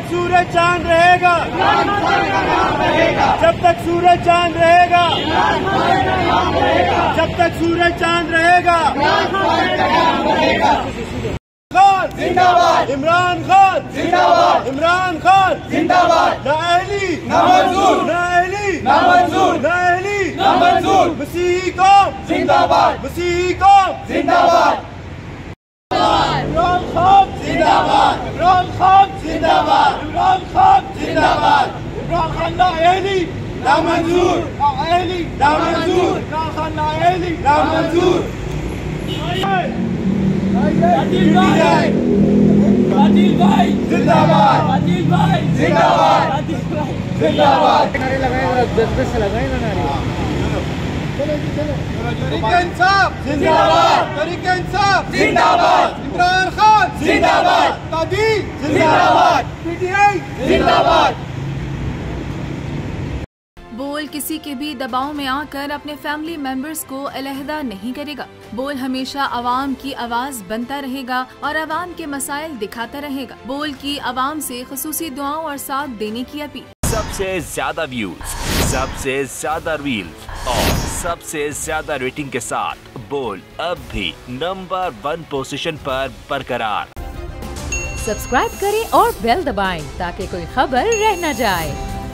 सूरज चांद रहेगा, जब तक सूरज चांद रहेगा, जब तक सूरज चांद रहेगा। खान जिंदाबाद, इमरान खान जिंदाबाद, इमरान खान जिंदाबाद। नाअहली ना मंजूर, नाअहली ना मंजूर, नाअहली ना मंजूर। मसीही कौम जिंदाबाद, मसीही कौम जिंदाबाद। इमरान खान जिंदाबाद, इमरान खान जिंदाबाद, इमरान खान जिंदाबाद। इमरान खान नाअहली ना मंजूर, नाअहली ना मंजूर, इमरान खान नाअहली ना मंजूर। आदिल भाई, आदिल भाई जिंदाबाद, आदिल भाई जिंदाबाद, आदिल भाई जिंदाबाद। नारे लगाए, 10 से लगाए ना नारे। तरीके इंसाफ जिंदाबाद, तरीके इंसाफ जिंदाबाद, इमरान खान जिंदाबाद, तादील जिंदाबाद, पीटीआई जिंदाबाद। बोल किसी के भी दबाव में आकर अपने फैमिली मेंबर्स को अलहदा नहीं करेगा। बोल हमेशा आवाम की आवाज बनता रहेगा और आवाम के मसाइल दिखाता रहेगा। बोल की आवाम से खुसूसी दुआओं और साथ देने की अपील। सबसे ज्यादा व्यूज, सबसे ज्यादा रील्स और सबसे ज्यादा रेटिंग के साथ बोल अब भी नंबर 1 पोजीशन पर बरकरार। सब्सक्राइब करें और बेल दबाएं ताकि कोई खबर रह न जाए।